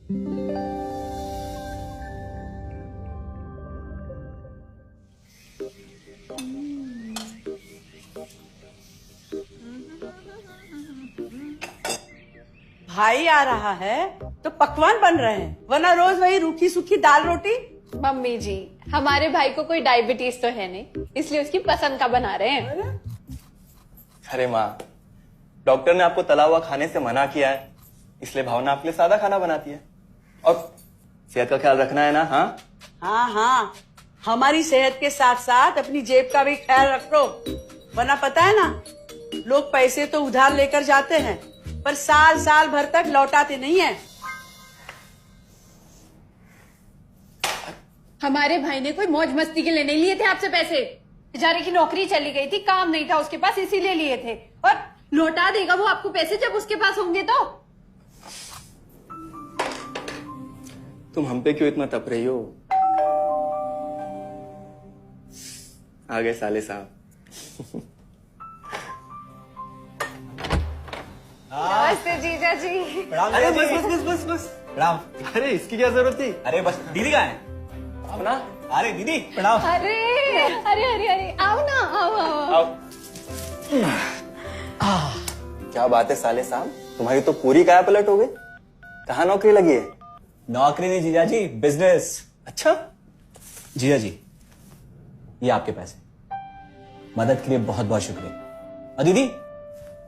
भाई आ रहा है तो पकवान बन रहे हैं, वरना रोज वही रूखी सूखी दाल रोटी। मम्मी जी, हमारे भाई को कोई डायबिटीज तो है नहीं, इसलिए उसकी पसंद का बना रहे हैं। अरे माँ, डॉक्टर ने आपको तला हुआ खाने से मना किया है, इसलिए भावना आपके लिए सादा खाना बनाती है। और सेहत का ख्याल रखना है ना? हाँ हाँ हाँ, हमारी सेहत के साथ साथ अपनी जेब का भी ख्याल रखो, वरना पता है ना, लोग पैसे तो उधार लेकर जाते हैं पर साल साल भर तक लौटाते नहीं है। हमारे भाई ने कोई मौज मस्ती के लिए नहीं लिए थे आपसे पैसे। बेचारे की नौकरी चली गई थी, काम नहीं था उसके पास, इसीलिए लिए थे। और लौटा देगा वो आपको पैसे जब उसके पास होंगे तो। तुम हम पे क्यों इतना तप रही हो? आ गए साले साहब। नमस्ते जीजा जी। अरे बस प्रणाम। अरे इसकी क्या जरूरत थी? अरे बस, दीदी कहाँ है? अपना अरे दीदी प्रणाम। अरे अरे अरे अरे आओ ना, आओ। क्या बात है साले साहब, तुम्हारी तो पूरी काया पलट हो गई। कहाँ नौकरी लगी है? नौकरी नहीं जीजा जी, बिजनेस। अच्छा जीजा जी, ये आपके पैसे, मदद के लिए बहुत बहुत शुक्रिया। और दीदी,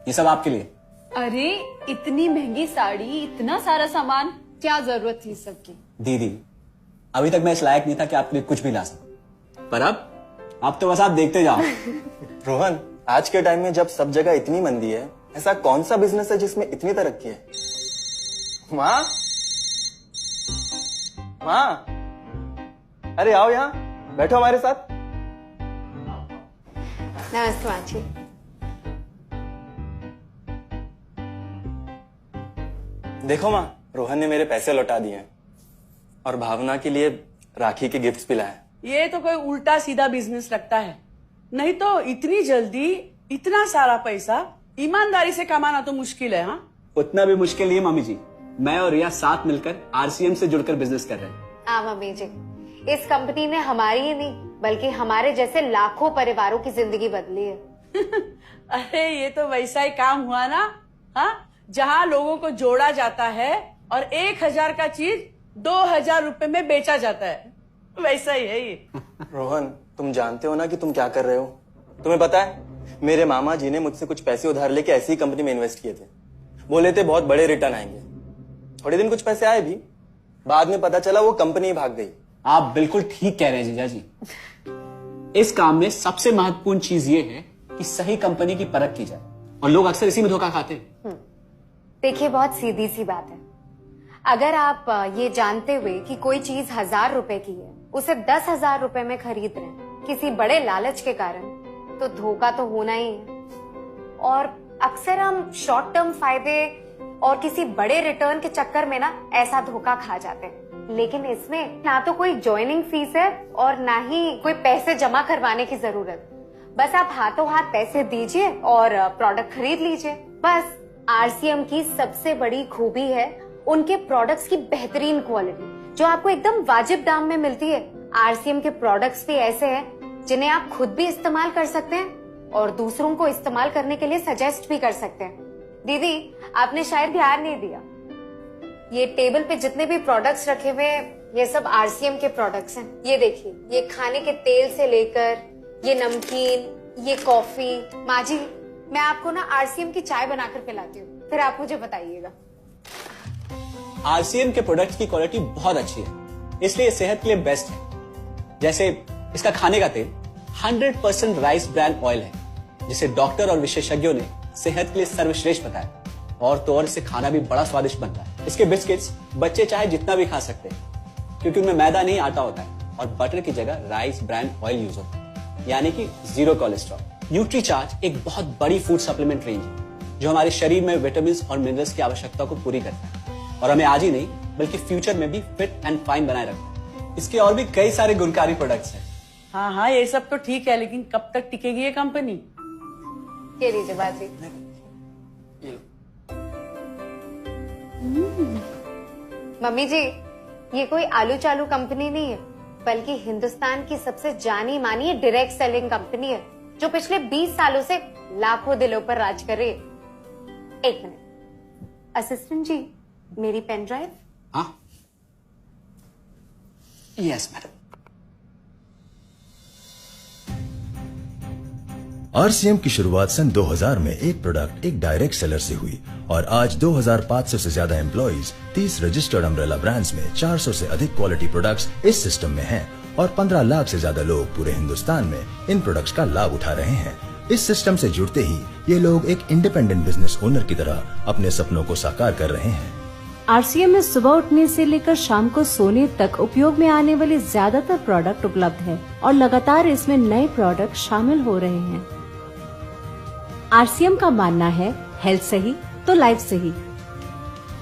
ये सब आपके लिए। अरे इतनी महंगी साड़ी, इतना सारा सामान, क्या जरूरत थी सबकी? दीदी, अभी तक मैं इस लायक नहीं था कि आपके लिए कुछ भी ला सकूं, पर अब तो बस आप देखते जाओ। रोहन, आज के टाइम में जब सब जगह इतनी मंदी है, ऐसा कौन सा बिजनेस है जिसमें इतनी तरक्की है? माँ, माँ, अरे आओ यहाँ बैठो हमारे साथ। नमस्ते माँ जी। देखो माँ, रोहन ने मेरे पैसे लौटा दिए हैं और भावना के लिए राखी के गिफ्ट्स भी लाए। ये तो कोई उल्टा सीधा बिजनेस लगता है, नहीं तो इतनी जल्दी इतना सारा पैसा ईमानदारी से कमाना तो मुश्किल है। हाँ, उतना भी मुश्किल नहीं है मम्मी जी, मैं और रिया साथ मिलकर आरसीएम से जुड़कर बिजनेस कर रहे हैं। हाँ मम्मी जी, इस कंपनी ने हमारी ही नहीं बल्कि हमारे जैसे लाखों परिवारों की जिंदगी बदली है। अरे ये तो वैसा ही काम हुआ ना, हाँ, जहाँ लोगों को जोड़ा जाता है और 1000 का चीज 2000 रुपए में बेचा जाता है, वैसा ही है ये। रोहन, तुम जानते हो ना कि तुम क्या कर रहे हो? तुम्हें पता है, मेरे मामा जी ने मुझसे कुछ पैसे उधार लेके ऐसी कंपनी में इन्वेस्ट किए थे। बोले थे बहुत बड़े रिटर्न आएंगे। थोड़े दिन कुछ पैसे आए भी, बाद में पता चला वो कंपनी ही भाग गई। आप बिल्कुल ठीक कह रहे हैं जीजा जी। इस काम में सबसे महत्वपूर्ण चीज ये है कि सही कंपनी की परख की जाए, और लोग अक्सर इसी में धोखा खाते हैं। देखिए, बहुत सीधी सी बात है। अगर आप ये जानते हुए कि कोई चीज 1000 रुपए की है, उसे 10,000 रुपए में खरीद रहे हैं किसी बड़े लालच के कारण, तो धोखा तो होना ही है। और अक्सर हम शॉर्ट टर्म फायदे और किसी बड़े रिटर्न के चक्कर में ना ऐसा धोखा खा जाते हैं। लेकिन इसमें ना तो कोई ज्वाइनिंग फीस है और ना ही कोई पैसे जमा करवाने की जरूरत। बस आप हाथों हाथ पैसे दीजिए और प्रोडक्ट खरीद लीजिए। बस आरसीएम की सबसे बड़ी खूबी है उनके प्रोडक्ट्स की बेहतरीन क्वालिटी, जो आपको एकदम वाजिब दाम में मिलती है। आरसीएम के प्रोडक्ट्स भी ऐसे हैं जिन्हें आप खुद भी इस्तेमाल कर सकते हैं और दूसरों को इस्तेमाल करने के लिए सजेस्ट भी कर सकते हैं। दीदी, आपने शायद ध्यान नहीं दिया, ये टेबल पे जितने भी प्रोडक्ट्स रखे हुए हैं, ये सब आरसीएम के प्रोडक्ट्स हैं। ये देखिए, ये खाने के तेल से लेकर ये नमकीन, ये कॉफी। माँ जी, मैं आपको ना आरसीएम की चाय बनाकर पिलाती हूँ, फिर आप मुझे बताइएगा। आरसीएम के प्रोडक्ट्स की क्वालिटी बहुत अच्छी है, इसलिए ये सेहत के लिए बेस्ट है। जैसे इसका खाने का तेल 100% राइस ब्रांड ऑयल है, जिसे डॉक्टर और विशेषज्ञों ने सेहत के लिए सर्वश्रेष्ठ बताया। और तो और इसे खाना भी बड़ा स्वादिष्ट बनता है। इसके बिस्किट्स बच्चे चाहे जितना भी खा सकते हैं, क्योंकि उनमें मैदा नहीं आटा होता है और बटर की जगह राइस ब्रांड ऑयल यूज होता है, यानी कि 0 कोलेस्ट्रॉल। न्यूट्रीचार्ज एक बहुत बड़ी फूड सप्लीमेंट रेंज है, जो हमारे शरीर में विटामिन और मिनरल्स की आवश्यकता को पूरी करता है और हमें आज ही नहीं बल्कि फ्यूचर में भी फिट एंड फाइन बनाए रखता है। इसके और भी कई सारे गुणकारी प्रोडक्ट्स हैं। हाँ हाँ, ये सब तो ठीक है, लेकिन कब तक टिकेगी ये कंपनी? ये लीजिए बाजी। मम्मी जी, ये कोई आलू चालू कंपनी नहीं है, बल्कि हिंदुस्तान की सबसे जानी मानी डायरेक्ट सेलिंग कंपनी है, जो पिछले 20 सालों से लाखों दिलों पर राज कर रही है। एक मिनट, असिस्टेंट जी, मेरी पेन ड्राइव। हाँ, यस मैडम। आरसीएम की शुरुआत सन 2000 में एक प्रोडक्ट एक डायरेक्ट सेलर से हुई और आज 2500 से ज्यादा एम्प्लॉइज, 30 रजिस्टर्ड अम्ब्रेला ब्रांड्स में 400 से अधिक क्वालिटी प्रोडक्ट्स इस सिस्टम में हैं और 15 लाख से ज्यादा लोग पूरे हिंदुस्तान में इन प्रोडक्ट्स का लाभ उठा रहे हैं। इस सिस्टम से जुड़ते ही ये लोग एक इंडिपेंडेंट बिजनेस ओनर की तरह अपने सपनों को साकार कर रहे हैं। आरसीएम में सुबह उठने से लेकर शाम को सोने तक उपयोग में आने वाले ज्यादातर प्रोडक्ट उपलब्ध है और लगातार इसमें नए प्रोडक्ट शामिल हो रहे हैं। आरसीएम का मानना है हेल्थ सही तो लाइफ सही।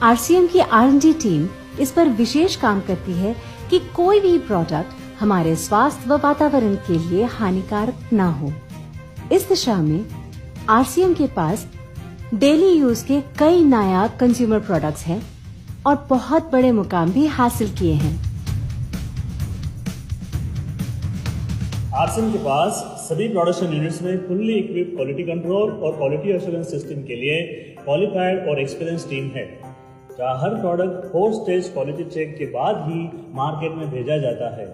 आरसीएम की R&D टीम इस पर विशेष काम करती है कि कोई भी प्रोडक्ट हमारे स्वास्थ्य व वातावरण के लिए हानिकारक न हो। इस दिशा में आरसीएम के पास डेली यूज के कई नायाब कंज्यूमर प्रोडक्ट्स हैं और बहुत बड़े मुकाम भी हासिल किए हैं। आरसीएम के पास सभी प्रोडक्शन यूनिट्स में फुल्ली इक्विप्ड क्वालिटी कंट्रोल और क्वालिटी एश्योरेंस सिस्टम के लिए क्वालिफाइड और एक्सपीरियंस टीम है, जहां हर प्रोडक्ट 4 स्टेज क्वालिटी चेक के बाद ही मार्केट में भेजा जाता है।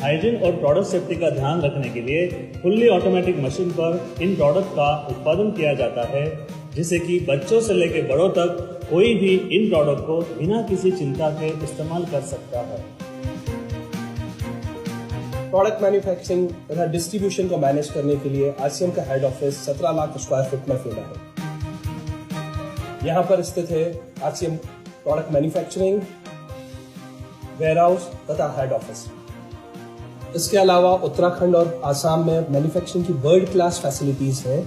हाइजीन और प्रोडक्ट सेफ्टी का ध्यान रखने के लिए फुल्ली ऑटोमेटिक मशीन पर इन प्रोडक्ट का उत्पादन किया जाता है, जिससे कि बच्चों से लेकर बड़ों तक कोई भी इन प्रोडक्ट को बिना किसी चिंता के इस्तेमाल कर सकता है। प्रोडक्ट मैन्युफैक्चरिंग तथा डिस्ट्रीब्यूशन को मैनेज करने के लिए आरसीएम का head office 17 lakh square foot में फैला है। यहाँ पर स्थित है आरसीएम प्रोडक्ट मैन्युफैक्चरिंग, वेयरहाउस तथा हेड ऑफिस। इसके अलावा उत्तराखंड और आसाम में मैन्युफैक्चरिंग की वर्ल्ड क्लास फैसिलिटीज हैं,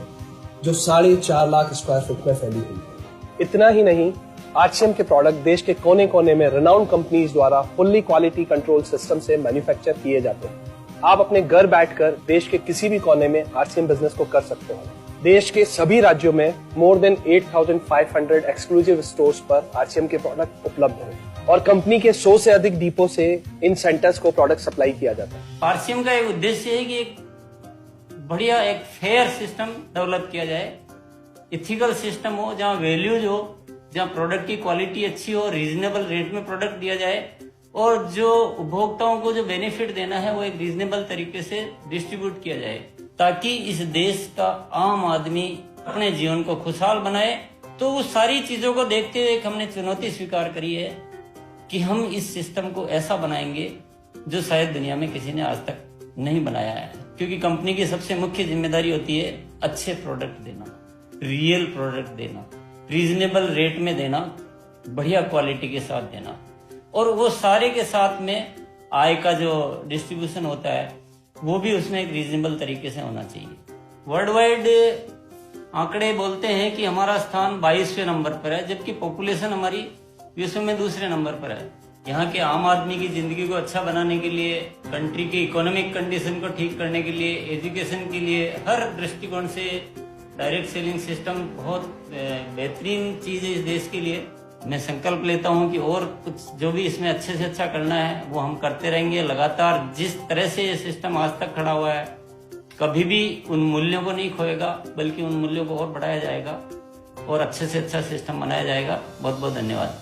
जो 4.5 लाख स्क्वायर फुट में फैली हुई है। इतना ही नहीं, आरसीएम के प्रोडक्ट देश के कोने कोने में रिनाउंड कंपनीज द्वारा फुल्ली क्वालिटी कंट्रोल सिस्टम से मैन्युफैक्चर किए जाते हैं। आप अपने घर बैठकर देश के किसी भी कोने में आरसीएम बिजनेस को कर सकते हैं। देश के सभी राज्यों में मोर देन 8,500 एक्सक्लूसिव स्टोर्स पर आरसीएम के प्रोडक्ट उपलब्ध हैं और कंपनी के 100 से अधिक डिपो से इन सेंटर्स को प्रोडक्ट सप्लाई किया जाता है। आरसीएम का एक उद्देश्य है कि एक बढ़िया एक फेयर सिस्टम डेवलप किया जाए, इथिकल सिस्टम हो, जहाँ वैल्यूज हो, जहाँ प्रोडक्ट की क्वालिटी अच्छी हो, रीजनेबल रेट में प्रोडक्ट दिया जाए और जो उपभोक्ताओं को जो बेनिफिट देना है वो एक रीजनेबल तरीके से डिस्ट्रीब्यूट किया जाए, ताकि इस देश का आम आदमी अपने जीवन को खुशहाल बनाए। तो उस सारी चीजों को देखते हुए हमने चुनौती स्वीकार करी है कि हम इस सिस्टम को ऐसा बनाएंगे जो शायद दुनिया में किसी ने आज तक नहीं बनाया है, क्योंकि कंपनी की सबसे मुख्य जिम्मेदारी होती है अच्छे प्रोडक्ट देना, रियल प्रोडक्ट देना, रीजनेबल रेट में देना, बढ़िया क्वालिटी के साथ देना, और वो सारे के साथ में आय का जो डिस्ट्रीब्यूशन होता है वो भी उसमें एक रीजनेबल तरीके से होना चाहिए। वर्ल्ड वाइड आंकड़े बोलते हैं कि हमारा स्थान 22वें नंबर पर है, जबकि पॉपुलेशन हमारी विश्व में दूसरे नंबर पर है। यहाँ के आम आदमी की जिंदगी को अच्छा बनाने के लिए, कंट्री की इकोनॉमिक कंडीशन को ठीक करने के लिए, एजुकेशन के लिए, हर दृष्टिकोण से डायरेक्ट सेलिंग सिस्टम बहुत बेहतरीन चीज है इस देश के लिए। मैं संकल्प लेता हूं कि और कुछ जो भी इसमें अच्छे से अच्छा करना है वो हम करते रहेंगे लगातार। जिस तरह से ये सिस्टम आज तक खड़ा हुआ है, कभी भी उन मूल्यों को नहीं खोएगा, बल्कि उन मूल्यों को और बढ़ाया जाएगा और अच्छे से अच्छा सिस्टम बनाया जाएगा। बहुत बहुत धन्यवाद।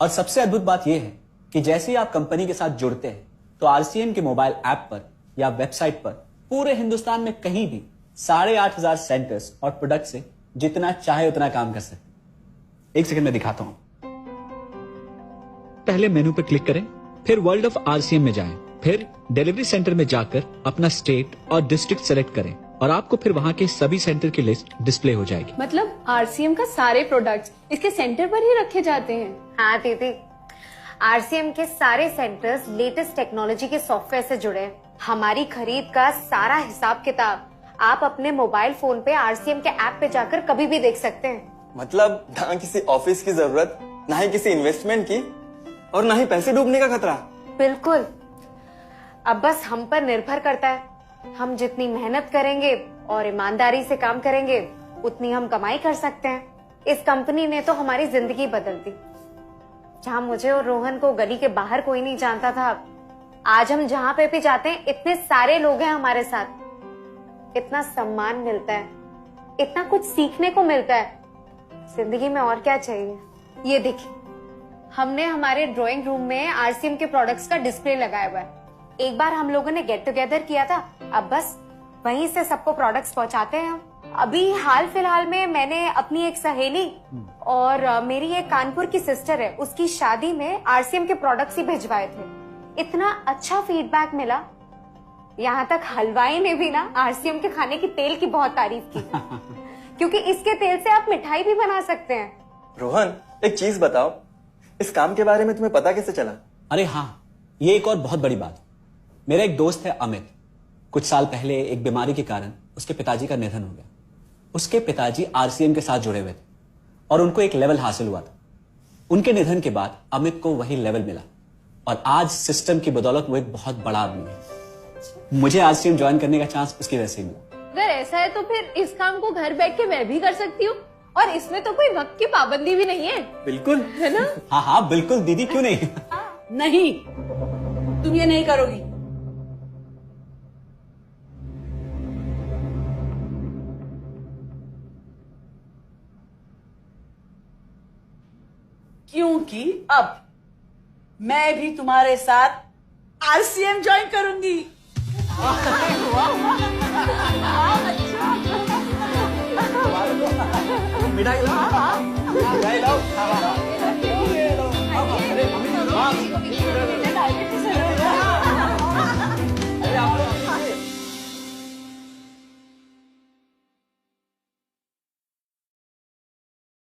और सबसे अद्भुत बात यह है कि जैसे ही आप कंपनी के साथ जुड़ते हैं तो आरसीएम के मोबाइल ऐप पर या वेबसाइट पर पूरे हिंदुस्तान में कहीं भी 8,500 सेंटर्स और प्रोडक्ट से जितना चाहे उतना काम कर सकते हैं। एक सेकंड में दिखाता हूं। पहले मेनू पर क्लिक करें, फिर वर्ल्ड ऑफ आरसीएम में जाएं, फिर डिलीवरी सेंटर में जाकर अपना स्टेट और डिस्ट्रिक्ट सेलेक्ट करें और आपको फिर वहां के सभी सेंटर की लिस्ट डिस्प्ले हो जाएगी। मतलब आरसीएम का सारे प्रोडक्ट्स इसके सेंटर पर ही रखे जाते हैं? हाँ दीदी, आरसीएम के सारे सेंटर्स लेटेस्ट टेक्नोलॉजी के सॉफ्टवेयर से जुड़े हैं। हमारी खरीद का सारा हिसाब किताब आप अपने मोबाइल फोन पे आरसीएम के ऐप पे जाकर कभी भी देख सकते हैं। मतलब ना किसी ऑफिस की जरूरत, ना ही किसी इन्वेस्टमेंट की, और ना ही पैसे डूबने का खतरा। बिल्कुल। अब बस हम पर निर्भर करता है। हम जितनी मेहनत करेंगे और ईमानदारी से काम करेंगे, उतनी हम कमाई कर सकते हैं। इस कंपनी ने तो हमारी जिंदगी बदल दी। जहां मुझे और रोहन को गली के बाहर कोई नहीं जानता था, आज हम जहां पे भी जाते हैं इतने सारे लोग हैं हमारे साथ। इतना सम्मान मिलता है, इतना कुछ सीखने को मिलता है। जिंदगी में और क्या चाहिए। ये देखिए, हमने हमारे ड्राइंग रूम में आरसीएम के प्रोडक्ट्स का डिस्प्ले लगाया हुआ है। एक बार हम लोगों ने गेट टुगेदर किया था, अब बस वहीं से सबको प्रोडक्ट्स पहुंचाते हैं हम। अभी हाल फिलहाल में मैंने अपनी एक सहेली और मेरी एक कानपुर की सिस्टर है, उसकी शादी में आरसीएम के प्रोडक्ट्स ही भिजवाए थे। इतना अच्छा फीडबैक मिला, यहाँ तक हलवाई ने भी ना आरसीएम के खाने की तेल की बहुत तारीफ की क्योंकि इसके तेल से आप मिठाई भी बना सकते हैं। रोहन, एक चीज बताओ, इस काम के बारे में तुम्हें पता कैसे चला? अरे हाँ, ये एक और बहुत बड़ी बात। मेरा एक दोस्त है अमित, कुछ साल पहले एक बीमारी के कारण उसके पिताजी का निधन हो गया। उसके पिताजी आरसीएम के साथ जुड़े हुए थे और उनको एक लेवल हासिल हुआ था। उनके निधन के बाद अमित को वही लेवल मिला और आज सिस्टम की बदौलत वो एक बहुत बड़ा आदमी है। मुझे आरसीएम ज्वाइन करने का चांस उसकी वजह से मिला। अगर ऐसा है तो फिर इस काम को घर बैठ के मैं भी कर सकती हूँ और इसमें तो कोई वक्त की पाबंदी भी नहीं है। बिल्कुल, है ना? हाँ हाँ बिल्कुल दीदी, क्यों नहीं। नहीं, तुम ये नहीं करोगी। क्योंकि अब मैं भी तुम्हारे साथ आरसीएम ज्वाइन करूंगी। मिठाई लाओ।